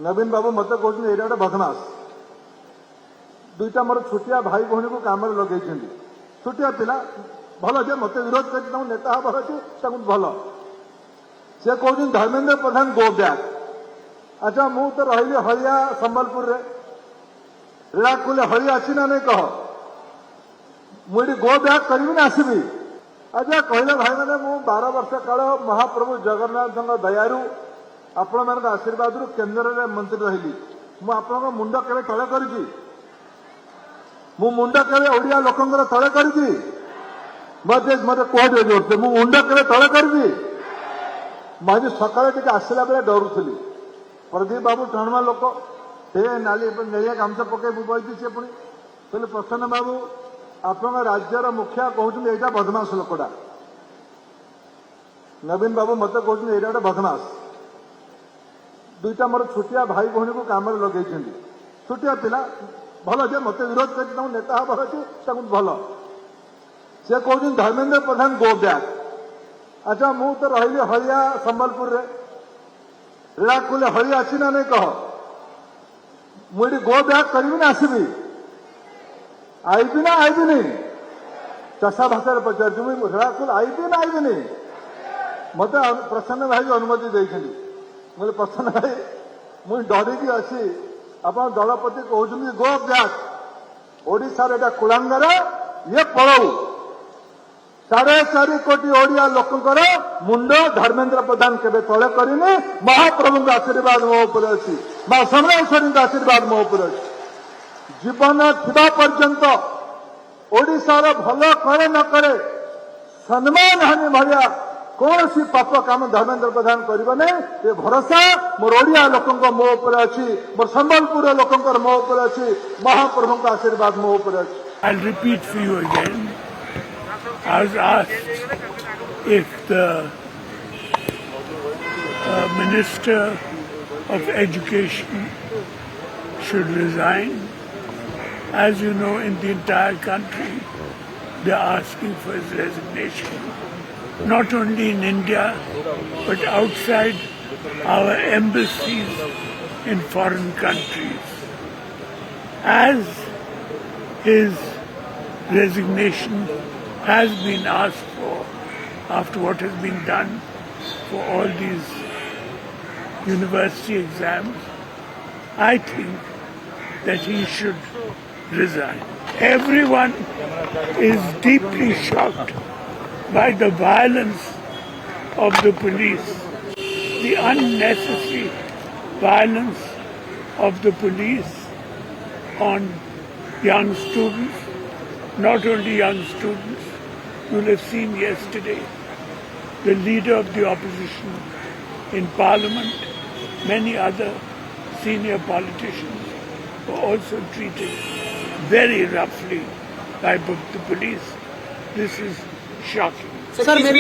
नवीन बाबू मत कहते ये गोटे बदमाश दुईटा मोर छोटिया भाई भौणी को काम लगे छोटिया पिला भल जे मत विरोध कर नेता हबार अच्छे भल से कहते धर्मेंद्र प्रधान गो बैक। अच्छा मु तो रही हरिया संबलपुर रे हरि आसी ना नहीं कह मुझे गो बैक करी ना आसबि। अच्छा कहले भाई मैंने मु 12 वर्ष काल महाप्रभु जगन्नाथ दयारू आपण मान आशीर्वाद केन्द्र में मंत्री रही मु मुंड के तले कर मुंड के ओडिया लोकंर तले कर मत कहते जोरते मु मुंड के तले करी आज सकाଳେ टे आसला बेले डरुली प्रदीप बाबू टणमा लोक हे नाली नेलिया गामछा पकई बही सी पुणी कहले प्रसन्न बाबू आप राज्यर मुखिया कहते यहाँ बदमाश लोकटा नवीन बाबू मत कहते ये गोटे बदमाश दुईटा मोर छोटिया भाई भौणी को काम लगे छोटिया पिला भल जे मत विरोध कर नेता हबार अच्छे भल से कहते धर्मेंद्र प्रधान गो बैक। अच्छा मु तो रही हरिया संबलपुर रे हरि आसी ना नहीं कह मुझे गो बैक करी ना आसबि आईबी ना आईबिनी चषा भाषा पचार रेलाकुल आईबी ना आईबिनी मत प्रसन्न भाई अनुमति देते मुझे प्रसन्न भाई मुझे डरिकी अच्छी आप दलपति कहते गो बैक ओडिशार एटा कुलांगर ये पड़ऊ 4.5 कोटी ओडिया लोकंकर मुंड धर्मेंद्र प्रधान केबे तले करिनी महाप्रभु का आशीर्वाद मो ऊपर अच्छी मां समलेश्वरी का आशीर्वाद मो ऊपर अच्छी जीवन थिबा पर्यंत ओडिशार भल करे न करे सम्मान हानि भाया कौन सी पाप काम धर्मेंद्र प्रधान करें ये भरोसा मोर ओडिया लोकों मो ऊपर अच्छी मोर संबलपुर लोकों मो ऊपर अच्छी महाप्रभु का आशीर्वाद मो ऊपर अच्छी। I'll repeat for you again. I was asked if the Minister of Education should resign. As you know, in the entire country, they are asking for his resignation. Not only in India, but outside our embassies in foreign countries. As his resignation has been asked for after what has been done for all these university exams, I think that he should resign. Everyone is deeply shocked by the violence of the police, the unnecessary violence of the police on young students. Not only young students, you will have seen yesterday the leader of the opposition in Parliament, many other senior politicians were also treated very roughly by the police. This is shocking. Sir, maybe